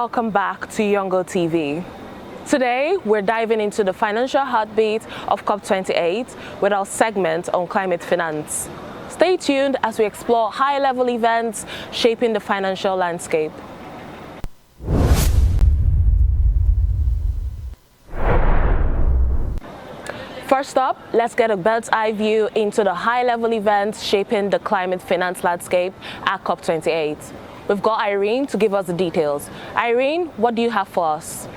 welcome back to YoungoTV. Today, we're diving into the financial heartbeat of COP28 with our segment on climate finance. Stay tuned as we explore high-level events shaping the financial landscape. First up, let's get a bird's-eye view into the high-level events shaping the climate finance landscape at COP28. We've got Irene to give us the details. Irene, what do you have for us?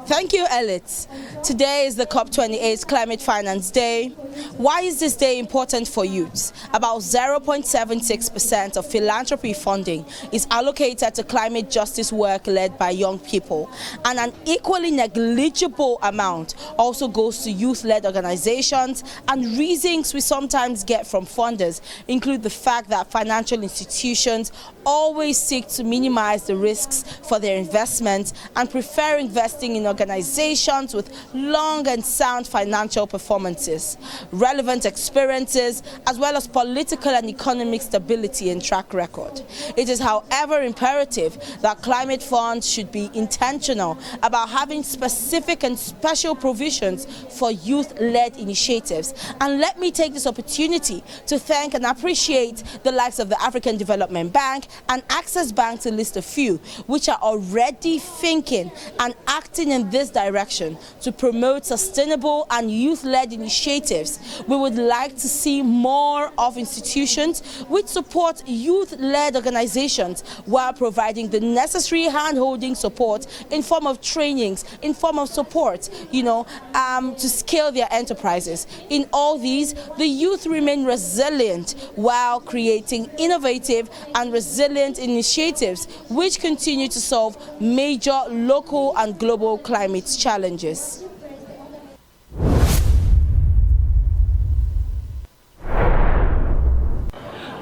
Thank you, Elliot. Today is the COP28 Climate Finance Day. Why is this day important for youths? About 0.76% of philanthropy funding is allocated to climate justice work led by young people, and an equally negligible amount also goes to youth-led organizations. And reasons we sometimes get from funders include the fact that financial institutions always seek to minimize the risks for their investments and prefer investing in organizations with long and sound financial performances, relevant experiences, as well as political and economic stability and track record. It is, however, imperative that climate funds should be intentional about having specific and special provisions for youth-led initiatives. And let me take this opportunity to thank and appreciate the likes of the African Development Bank and Access Bank, to list a few, which are already thinking and acting in this direction to promote sustainable and youth-led initiatives. We would like to see more of institutions which support youth-led organizations while providing the necessary hand-holding support in form of trainings, in form of support, to scale their enterprises. In all these, the youth remain resilient while creating innovative and resilient initiatives which continue to solve major local and global climate challenges.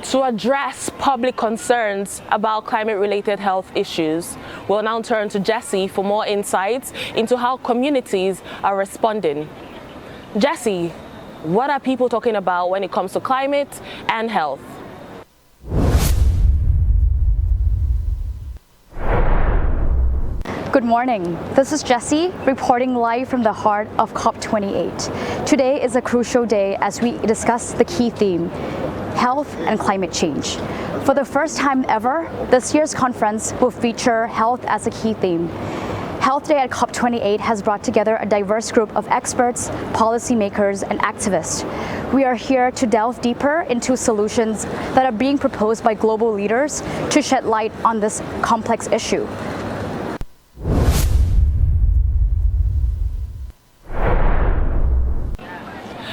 To address public concerns about climate-related health issues, we'll now turn to Jesse for more insights into how communities are responding. Jesse, what are people talking about when it comes to climate and health? Good morning. This is Jessie reporting live from the heart of COP28. Today is a crucial day as we discuss the key theme, health and climate change. For the first time ever, this year's conference will feature health as a key theme. Health Day at COP28 has brought together a diverse group of experts, policymakers, and activists. We are here to delve deeper into solutions that are being proposed by global leaders to shed light on this complex issue.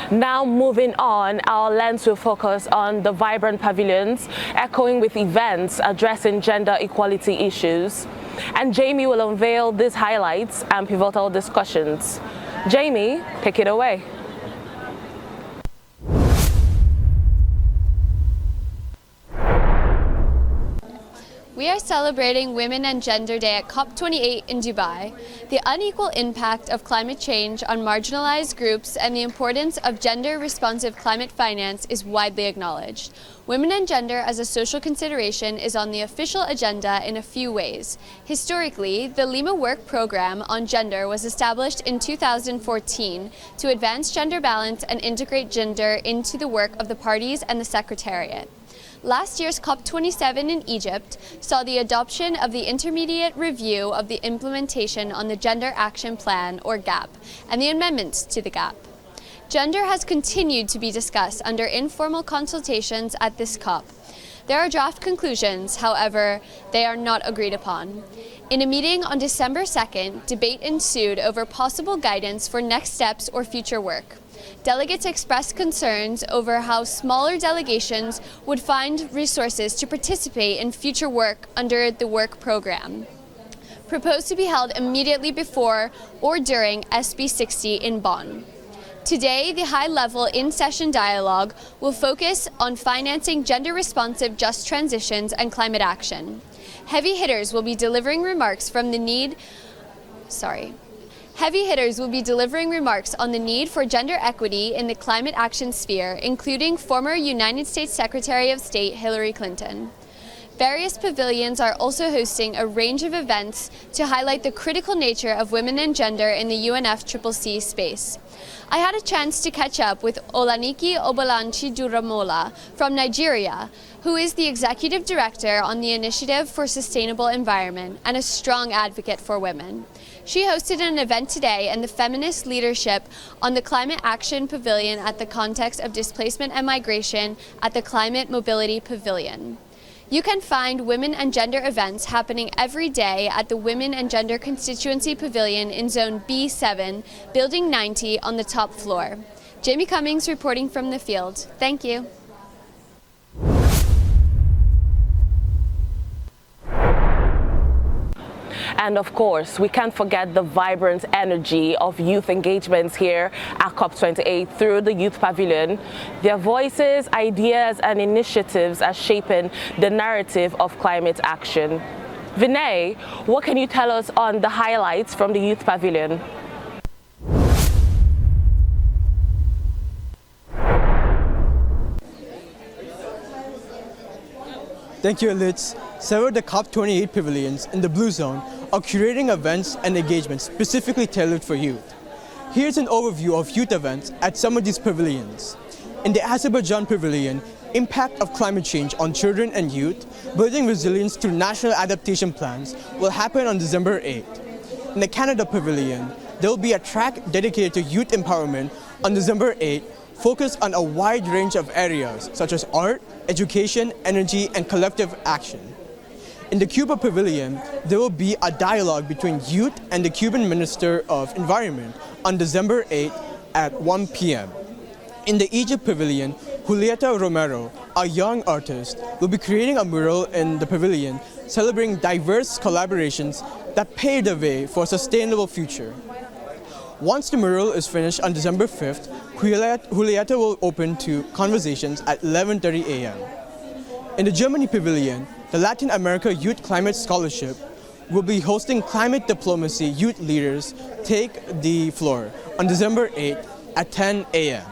Now moving on, our lens will focus on the vibrant pavilions, echoing with events addressing gender equality issues. And Jamie will unveil these highlights and pivotal discussions. Jamie, take it away. We are celebrating Women and Gender Day at COP28 in Dubai. The unequal impact of climate change on marginalized groups and the importance of gender-responsive climate finance is widely acknowledged. Women and gender as a social consideration is on the official agenda in a few ways. Historically, the Lima Work Program on Gender was established in 2014 to advance gender balance and integrate gender into the work of the parties and the Secretariat. Last year's COP27 in Egypt saw the adoption of the Intermediate Review of the Implementation on the Gender Action Plan, or GAP, and the amendments to the GAP. Gender has continued to be discussed under informal consultations at this COP. There are draft conclusions, however, they are not agreed upon. In a meeting on December 2nd, debate ensued over possible guidance for next steps or future work. Delegates expressed concerns over how smaller delegations would find resources to participate in future work under the work program, proposed to be held immediately before or during SB 60 in Bonn. Today, the high-level in-session dialogue will focus on financing gender-responsive just transitions and climate action. Heavy hitters will be delivering remarks from the need Heavy hitters will be delivering remarks on the need for gender equity in the climate action sphere, including former United States Secretary of State Hillary Clinton. Various pavilions are also hosting a range of events to highlight the critical nature of women and gender in the UNFCCC space. I had a chance to catch up with Olanike Obalanchi Duramola from Nigeria, who is the Executive Director on the Initiative for Sustainable Environment and a strong advocate for women. She hosted an event today in the feminist leadership on the Climate Action Pavilion at the context of displacement and migration at the Climate Mobility Pavilion. You can find women and gender events happening every day at the Women and Gender Constituency Pavilion in Zone B7, Building 90 on the top floor. Jamie Cummings reporting from the field. Thank you. And of course, we can't forget the vibrant energy of youth engagements here at COP28 through the Youth Pavilion. Their voices, ideas, and initiatives are shaping the narrative of climate action. Vinay, what can you tell us on the highlights from the Youth Pavilion? Thank you, Elitz. Several of the COP28 pavilions in the Blue Zone are curating events and engagements specifically tailored for youth. Here's an overview of youth events at some of these pavilions. In the Azerbaijan Pavilion, Impact of Climate Change on Children and Youth, Building Resilience through National Adaptation Plans will happen on December 8th. In the Canada Pavilion, there will be a track dedicated to youth empowerment on December 8th, focused on a wide range of areas such as art, education, energy, and collective action. In the Cuba Pavilion, there will be a dialogue between youth and the Cuban Minister of Environment on December 8th at 1 p.m. In the Egypt Pavilion, Julieta Romero, a young artist, will be creating a mural in the pavilion celebrating diverse collaborations that pave the way for a sustainable future. Once the mural is finished on December 5th, Julieta will open to conversations at 11:30 a.m. In the Germany Pavilion, the Latin America Youth Climate Scholarship will be hosting climate diplomacy youth leaders take the floor on December 8th at 10 a.m.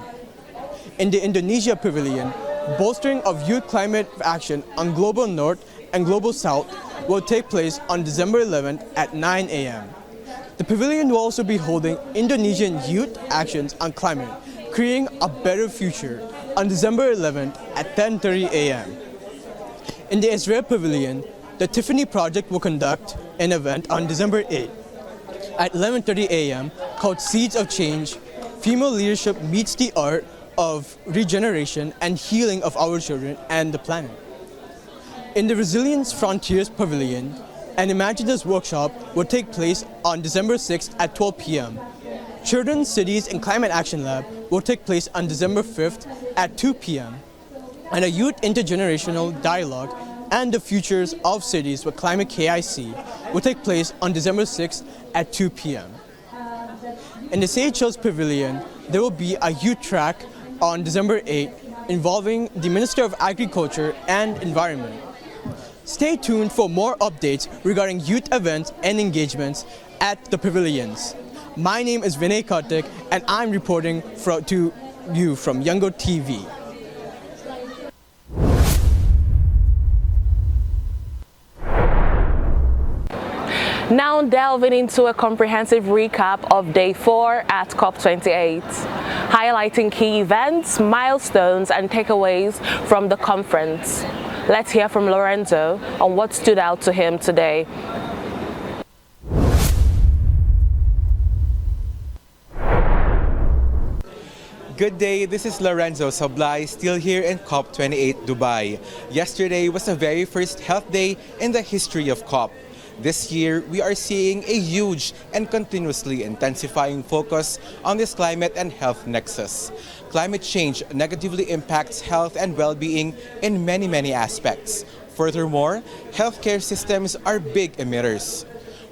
In the Indonesia Pavilion, bolstering of youth climate action on Global North and Global South will take place on December 11th at 9 a.m. The pavilion will also be holding Indonesian youth actions on climate, creating a better future on December 11th at 10:30 a.m. In the Israel Pavilion, the Tiffany Project will conduct an event on December 8th at 11:30 a.m. called Seeds of Change. Female leadership meets the art of regeneration and healing of our children and the planet. In the Resilience Frontiers Pavilion, an Imaginers workshop will take place on December 6th at 12 p.m. Children's Cities and Climate Action Lab will take place on December 5th at 2 p.m. And a youth intergenerational dialogue and the futures of cities with Climate KIC will take place on December 6th at 2 p.m. In the Seychelles Pavilion, there will be a youth track on December 8th involving the Minister of Agriculture and Environment. Stay tuned for more updates regarding youth events and engagements at the pavilions. My name is Vinay Karthik and I'm reporting to you from YoungoTV. Now delving into a comprehensive recap of Day 4 at COP28, highlighting key events, milestones, and takeaways from the conference. Let's hear from Lorenzo on what stood out to him today. Good day, this is Lorenzo Sablay, still here in COP28 Dubai. Yesterday was the very first health day in the history of COP. This year, we are seeing a huge and continuously intensifying focus on this climate and health nexus. Climate change negatively impacts health and well-being in many aspects. Furthermore, healthcare systems are big emitters.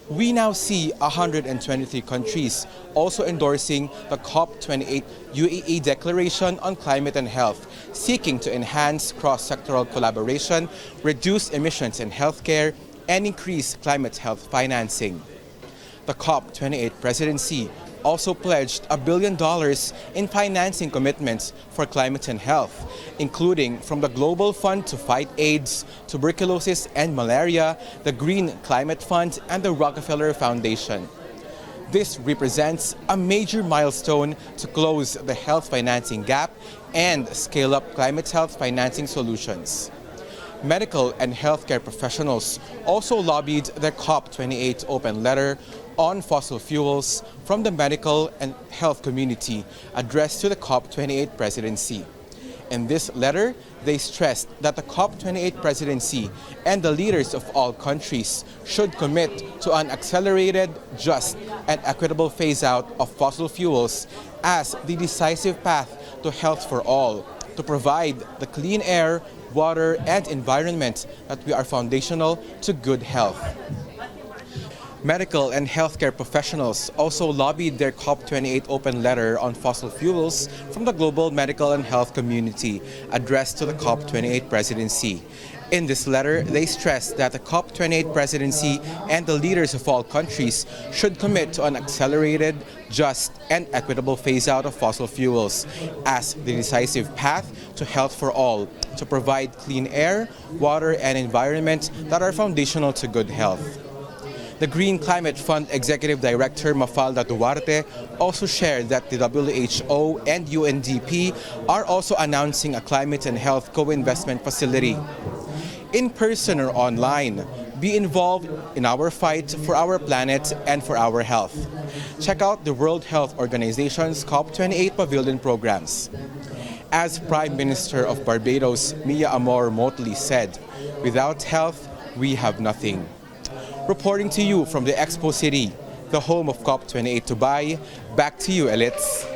We now see 123 countries also endorsing the COP28 UAE Declaration on Climate and Health, seeking to enhance cross-sectoral collaboration, reduce emissions in healthcare, and increase climate health financing. The COP28 presidency also pledged $1 billion in financing commitments for climate and health, including from the Global Fund to fight AIDS, tuberculosis and malaria, the Green Climate Fund, and the Rockefeller Foundation. This represents a major milestone to close the health financing gap and scale up climate health financing solutions. Medical and healthcare professionals also lobbied the COP28 open letter on fossil fuels from the medical and health community addressed to the COP28 presidency. In this letter, they stressed that the COP28 presidency and the leaders of all countries should commit to an accelerated, just, and equitable phase-out of fossil fuels as the decisive path to health for all, to provide the clean air, water, and environment that we are foundational to good health. Medical and healthcare professionals also lobbied their COP28 open letter on fossil fuels from the global medical and health community addressed to the COP28 presidency. In this letter, they stressed that the COP28 presidency and the leaders of all countries should commit to an accelerated, just, and equitable phase-out of fossil fuels as the decisive path to health for all, to provide clean air, water, and environment that are foundational to good health. The Green Climate Fund Executive Director Mafalda Duarte also shared that the WHO and UNDP are also announcing a climate and health co-investment facility. In person or online, be involved in our fight for our planet and for our health. Check out the World Health Organization's COP28 Pavilion programs. As Prime Minister of Barbados, Mia Amor Motley said, "Without health, we have nothing." Reporting to you from the Expo City, the home of COP28 Dubai, back to you, Elites.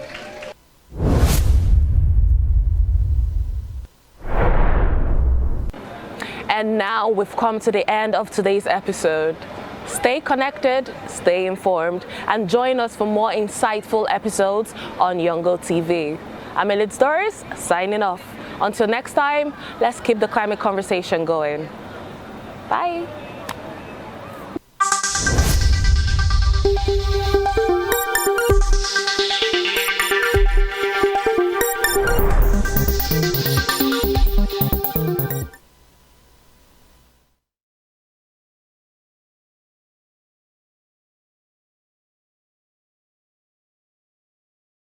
And now we've come to the end of today's episode. Stay connected, stay informed, and join us for more insightful episodes on YoungoTV. I'm Elites Doris, signing off. Until next time, let's keep the climate conversation going. Bye.